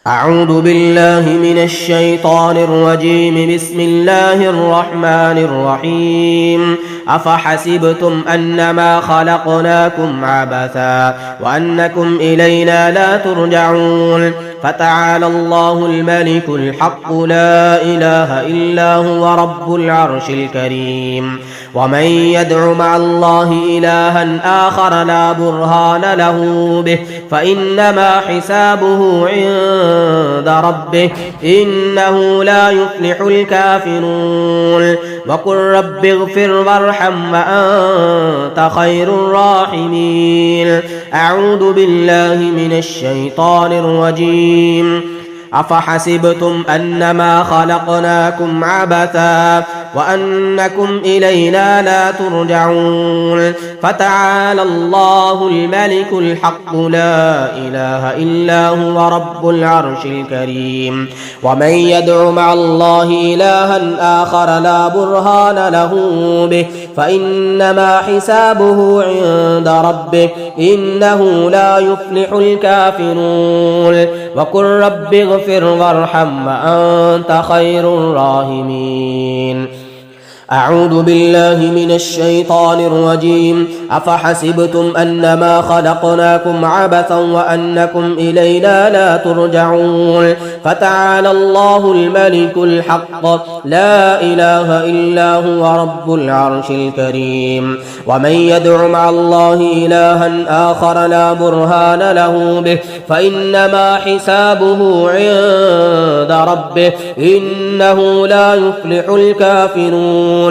أعوذ بالله من الشيطان الرجيم. بسم الله الرحمن الرحيم. أفحسبتم أنما خلقناكم عبثا وأنكم إلينا لا ترجعون فتعالى الله الملك الحق لا إله إلا هو رب العرش الكريم. ومن يدع مع الله إلها آخر لا برهان له به فإنما حسابه عند ربه إنه لا يفلح الكافرون. وقل رب اغفر وارحم وأنت خير الراحمين. أعوذ بالله من الشيطان الرجيم. أفحسبتم أنما خلقناكم عبثا وأنكم إلينا لا ترجعون فتعالى الله الملك الحق لا إله إلا هو رب العرش الكريم. ومن يدع مع الله إلها آخر لا برهان له به فإنما حسابه عند ربه إنه لا يفلح الكافرون. وقل رب اغفر وارحم وأنت خير الراحمين. أعوذ بالله من الشيطان الرجيم. أفحسبتم أنما خلقناكم عبثا وأنكم إلينا لا ترجعون فتعالى الله الملك الحق لا إله إلا هو رب العرش الكريم. ومن يدع مع الله إلها آخر لا برهان له به فإنما حسابه عند ربه إنه لا يفلح الكافرون.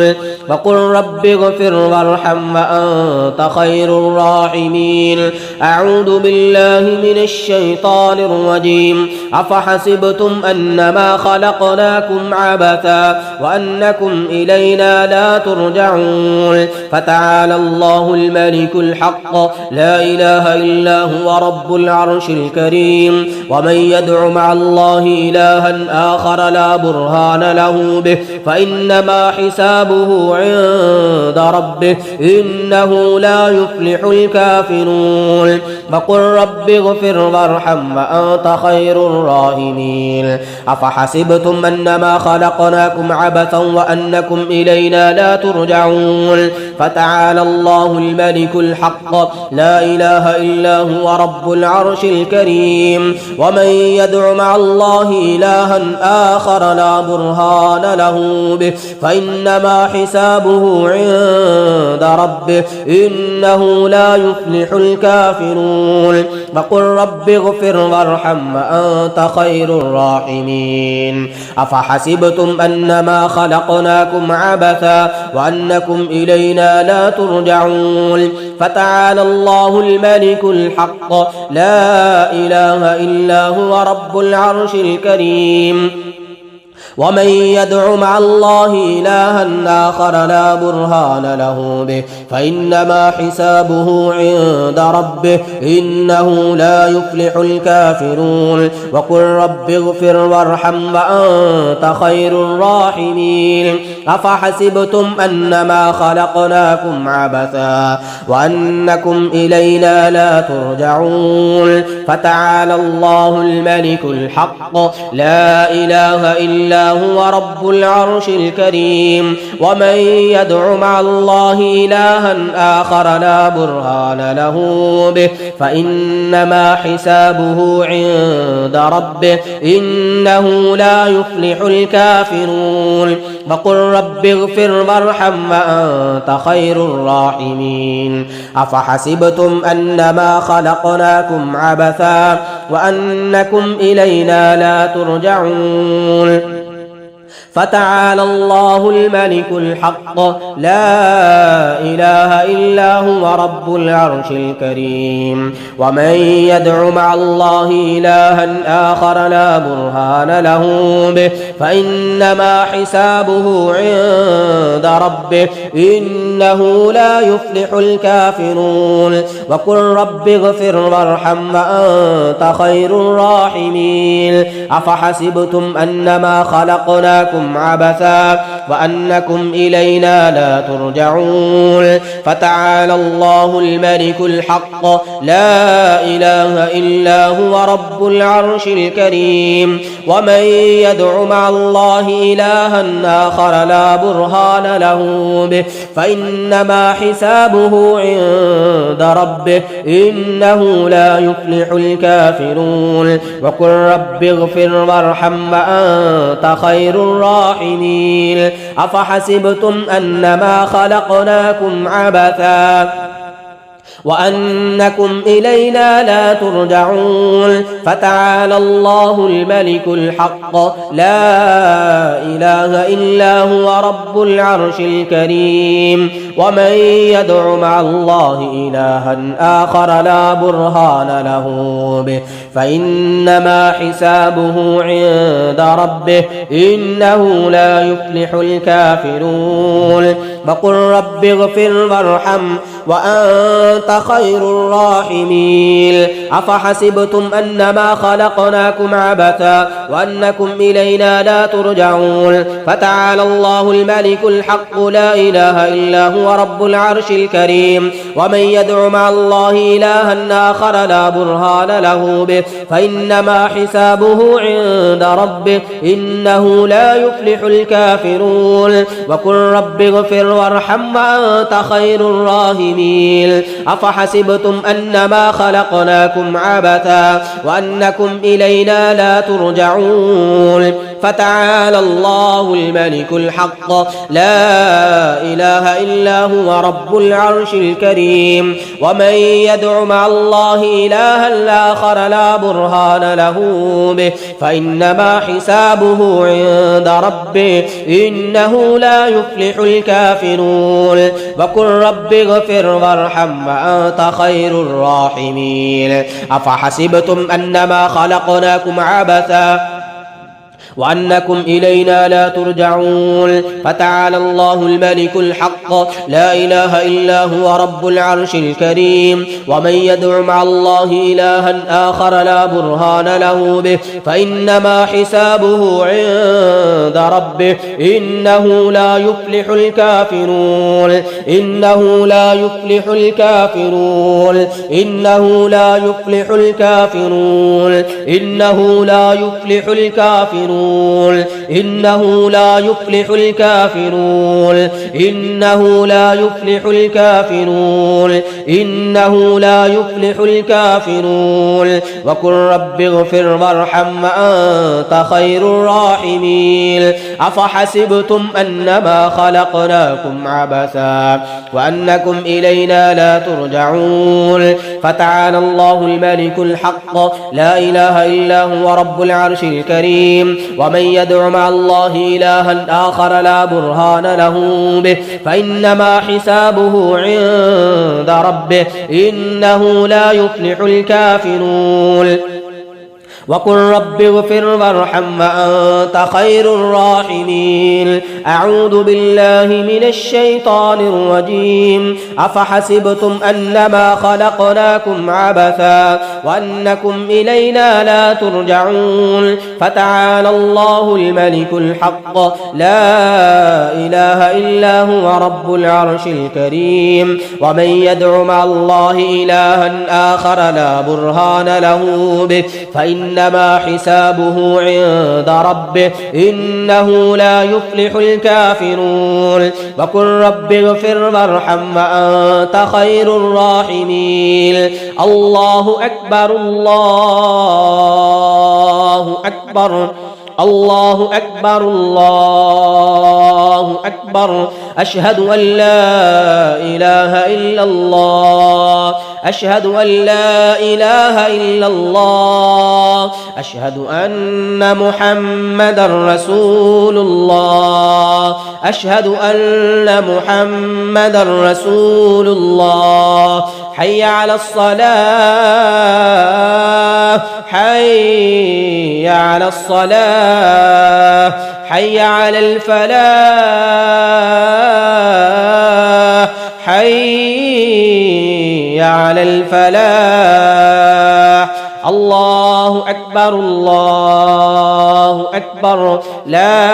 وقل رب اغفر وارحم وأنت خير الراحمين. أعوذ بالله من الشيطان الرجيم. أفحسبتم أنما خلقناكم عبثا وأنكم إلينا لا ترجعون فتعالى الله الملك الحق لا إله إلا هو رب العرش الكريم. ومن يدع مع الله إلها آخر لا برهان له به فإنما حسابه عند ربه إنه لا يفلح الكافرون. وقل رب اغفر وارحم وأنت خير الراحمين. أفحسبتم أنما خلقناكم عبثا وأنكم إلينا لا ترجعون فتعالى الله الملك الحق لا إله إلا هو رب العرش الكريم. ومن يدع مع الله إلها آخر لا برهان له به فإنما حسابه عند ربه إنه لا يفلح الكافرون. وقل رب اغفر وارحم وأنت خير الراحمين. أفحسبتم أنما خلقناكم عبثا وأنكم إلينا لا ترجعون فتعالى الله الملك الحق لا إله إلا هو رب العرش الكريم. ومن يدع مع الله إلها آخر لا برهان له به فإنما حسابه عند ربه إنه لا يفلح الكافرون. وقل رب اغفر وارحم وأنت خير الراحمين. أفحسبتم أنما خلقناكم عبثا وأنكم إلينا لا ترجعون فتعالى الله الملك الحق لا إله إلا هو رب العرش الكريم. ومن يدع مع الله إلها آخر لا برهان له به فإنما حسابه عند ربه إنه لا يفلح الكافرون. وقل رب اغفر وارحم وأنت خير الراحمين. أفحسبتم أنما خلقناكم عبثا وأنكم إلينا لا ترجعون فتعالى الله الملك الحق لا إله إلا هو رب العرش الكريم. ومن يدع مع الله إلها آخر لا برهان له به فإنما حسابه عند ربه إنه لا يفلح الكافرون. وقل رب اغفر وارحم وأنت خير الراحمين. أفحسبتم أنما خلقناكم عبثا وأنكم إلينا لا ترجعون فتعالى الله الملك الحق لا إله إلا هو رب العرش الكريم ومن يدع مع الله إلها آخر لا برهان له به فإنما حسابه عند ربه إنه لا يفلح الكافرون وقل رب اغفر وارحم وأنت خير الراحمين أفحسبتم أنما خلقناكم عبثا وأنكم إلينا لا ترجعون فتعالى الله الملك الحق لا إله إلا هو رب العرش الكريم ومن يدع مع الله إلها آخر لا برهان له به فإنما حسابه عند ربه إنه لا يفلح الكافرون وقل رب اغفر وارحم وأنت خير الراحمين أفحسبتم أنما خلقناكم عبثا وأنكم إلينا لا ترجعون فتعالى الله الملك الحق لا إله إلا هو رب العرش الكريم ومن يدع مع الله إلها آخر لا برهان له به فإنما حسابه عند ربه إنه لا يفلح الكافرون وقل رب اغفر وارحم وأنت خير الراحمين أفحسبتم أنما خلقناكم عبثا وأنكم إلينا لا ترجعون فتعالى الله الملك الحق لا إله إلا هو رب العرش الكريم ومن يدع مع الله إلها آخر لا برهان له به فإنما حسابه عند ربه إنه لا يفلح الكافرون وقل رب اغفر وارحم وأنت خير الراحمين أفحسبتم أنما خلقناكم عبثا وأنكم إلينا لا ترجعون فتعالى الله الملك الحق لا إله إلا هو رب العرش الكريم ومن يدع مع الله إلها آخر لا برهان له به فإنما حسابه عند ربه إنه لا يفلح الكافرون إنه لا يفلح الكافرون إنه لا يفلح الكافرون إنه لا يفلح الكافرون إنه لا يفلح الكافرون إنه لا يفلح الكافرون إنه لا يفلح الكافرون وقل رب اغفر وارحم وأنت خير الراحمين أفحسبتم أنما خلقناكم عبثا وأنكم إلينا لا ترجعون فتعالى الله الملك الحق لا إله إلا هو رب العرش الكريم ومن يدع مع الله إلها آخر لا برهان له به فإنما حسابه عند ربه إنه لا يفلح الكافرون وقل رب اغفر وارحم وأنت خير الراحمين أعوذ بالله من الشيطان الرجيم أفحسبتم أنما خلقناكم عبثا وأنكم إلينا لا ترجعون فتعالى الله الملك الحق لا إله إلا هو رب العرش الكريم ومن يدع مع الله إلها آخر لا برهان له به فإنما حسابه عند ربه إنه لا يفلح الكافرون وقل رب اغفر وارحم وأنت خير الراحمين الله أكبر الله أكبر الله أكبر الله أكبر أشهد أن لا إله إلا الله أشهد أن لا إله إلا الله أشهد أن محمدا رسول الله أشهد أن محمدا رسول الله حي على الصلاة حي على الصلاة حي على الفلاح حي على الفلاح الله أكبر الله أكبر لا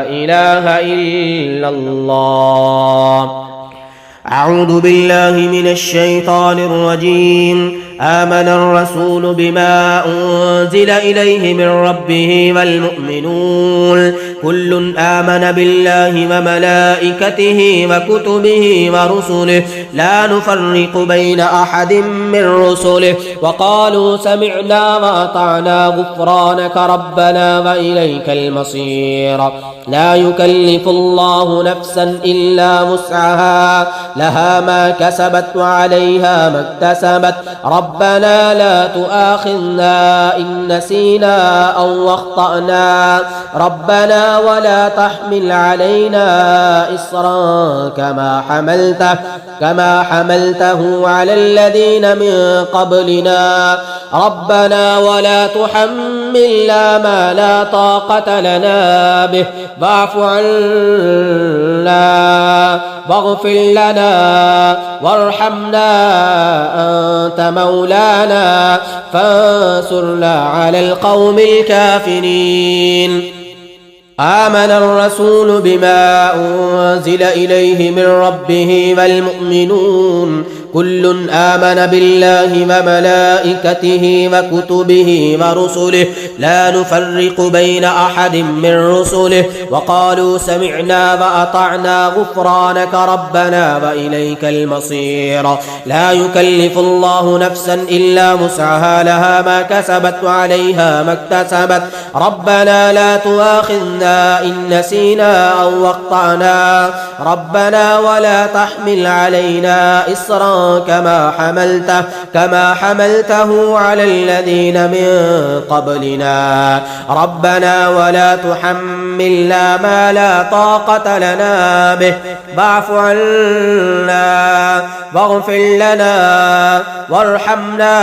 إله إلا الله. أعوذ بالله من الشيطان الرجيم. آمن الرسول بما أنزل إليه من ربه والمؤمنون كل آمن بالله وملائكته وكتبه ورسله لا نفرق بين أحد من رسله وقالوا سمعنا وأطعنا غفرانك ربنا وإليك المصير. لا يكلف الله نفسا إلا وسعها لها ما كسبت وعليها ما اكتسبت ربنا لا تؤاخذنا إن نسينا أو أخطأنا ربنا ولا تحمل علينا إصرا كما حملته على الذين من قبلنا ربنا ولا تحملنا ما لا طاقة لنا به واعف عنا واغفر لنا وارحمنا أنت مولانا فانصرنا على القوم الكافرين. آمن الرسول بما أنزل إليه من ربه والمؤمنون كل آمن بالله وملائكته وكتبه ورسله لا نفرق بين أحد من رسله وقالوا سمعنا وأطعنا غفرانك ربنا وإليك المصير. لا يكلف الله نفسا إلا وسعها لها ما كسبت وعليها ما اكتسبت ربنا لا تؤاخذنا إن نسينا أو أخطأنا ربنا ولا تحمل علينا إصرا كما حملته على الذين من قبلنا ربنا ولا تحملنا ما لا طاقة لنا به واعف عنا واغفر لنا وارحمنا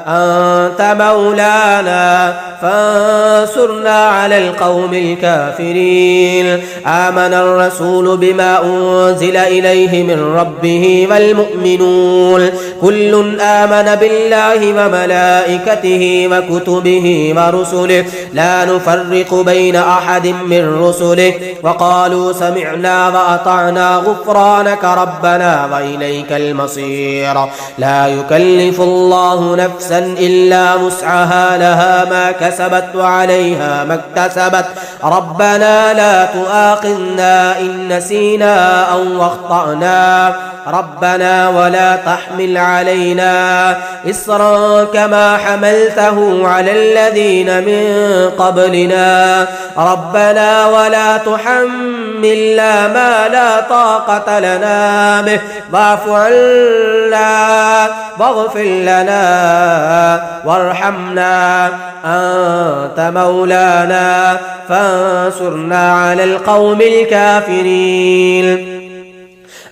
أنت مولانا فانصرنا على القوم الكافرين. آمن الرسول بما أنزل إليه من ربه والمؤمنون كل آمن بالله وملائكته وكتبه ورسله لا نفرق بين أحد من رسله وقالوا سمعنا وأطعنا غفرانك ربنا وإليك المصير. لا يكلف الله نفسا إلا وسعها لها ما كسبت وعليها ما اكتسبت ربنا لا تؤاخذنا إن نسينا أو أخطأنا ربنا ولا تحمل علينا إصرا كما حملته على الذين من قبلنا ربنا ولا تحملنا ما لا طاقة لنا به واعف عنا واغفر لنا وارحمنا أنت مولانا فانصرنا على القوم الكافرين.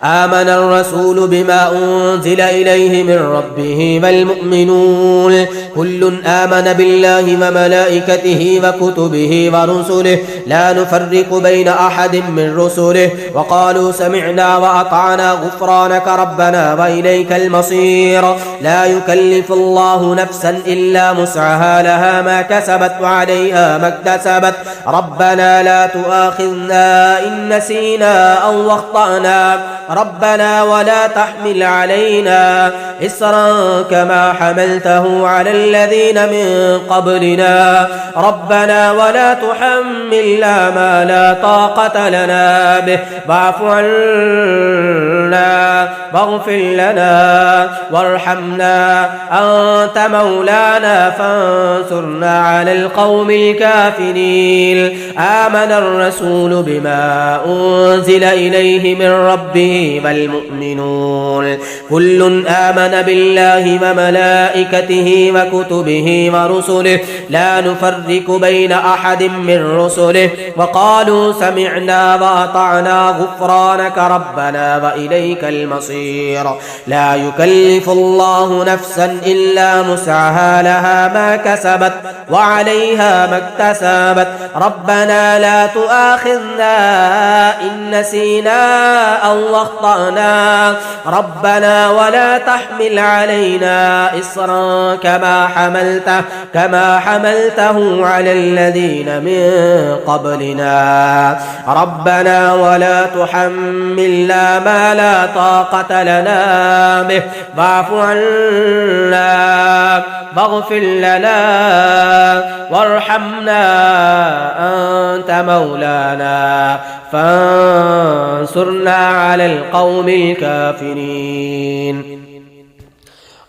آمن الرسول بما أنزل إليه من ربه والمؤمنون كل آمن بالله وملائكته وكتبه ورسله لا نفرق بين أحد من رسله وقالوا سمعنا وأطعنا غفرانك ربنا وإليك المصير. لا يكلف الله نفسا إلا وسعها لها ما كسبت وعليها ما اكتسبت ربنا لا تؤاخذنا إن نسينا أو أخطأنا ربنا ولا تحمل علينا إصرا كما حملته على الذين من قبلنا ربنا ولا تحملنا ما لا طاقة لنا به واعف عنا واغفر لنا وارحمنا أنت مولانا فانصرنا على القوم الكافرين. آمن الرسول بما أنزل إليه من ربه والمؤمنون كل آمن بالله وملائكته وكتبه ورسله لا نفرق بين أحد من رسله وقالوا سمعنا وأطعنا غفرانك ربنا وإليك المصير. بصير. لا يكلف الله نفسا إلا مسعها، لها ما كسبت وعليها ما اكتسبت. ربنا لا تؤاخذنا إن نسينا أو أخطأنا، ربنا ولا تحمل علينا إصرا كما حملته على الذين من قبلنا. ربنا ولا تحملنا ما لا طاقة لنا به، واعف عنا واغفر لنا وارحمنا أنت مولانا فانصرنا على القوم الكافرين.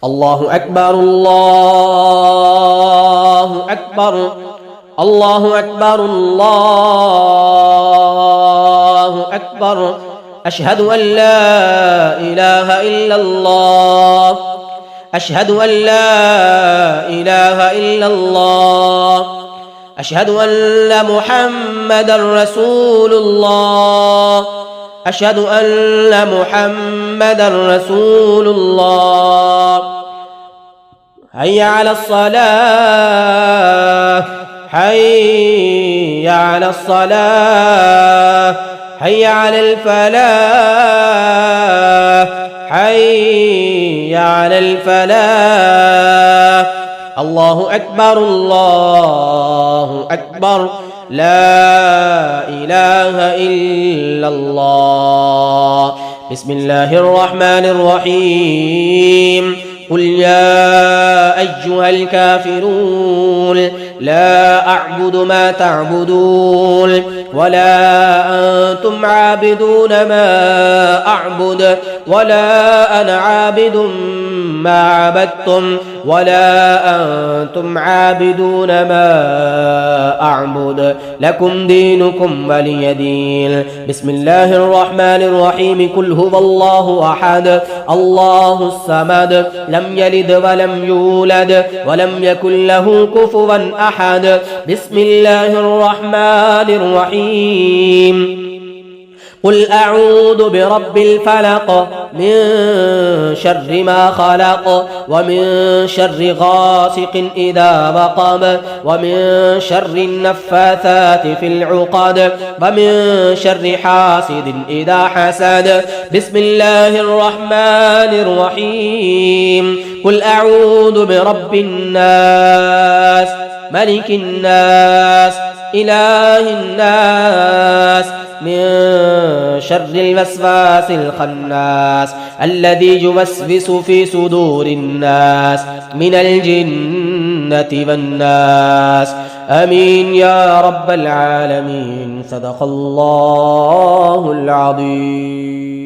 الله أكبر الله أكبر الله أكبر الله أكبر. أشهد أن لا إله إلا الله، أشهد أن لا إله إلا الله، أشهد أن محمدا رسول الله، أشهد أن محمدا رسول الله. حي على الصلاة، حي على الصلاة، حي على الفلاح، حي على الفلاح. الله أكبر الله أكبر، لا إله إلا الله. بسم الله الرحمن الرحيم. قل يا أيها الكافرون لا أعبد ما تعبدون ولا أنتم عابدون ما أعبد ولا أنا عابد ما عبدتم ولا أنتم عابدون ما أعبد، لكم دينكم ولي دين. بسم الله الرحمن الرحيم. قل هو الله أحد الله الصمد لم يلد ولم يولد ولم يكن له كفوا أحد. بسم الله الرحمن الرحيم. قل أعوذ برب الفلق من شر ما خلق ومن شر غاسق إذا وقب ومن شر النفاثات في العقد ومن شر حاسد إذا حسد. بسم الله الرحمن الرحيم. قل أعوذ برب الناس ملك الناس إله الناس من شر الوسواس الخناس الذي يوسوس في صدور الناس من الجنة والناس. آمين يا رب العالمين. صدق الله العظيم.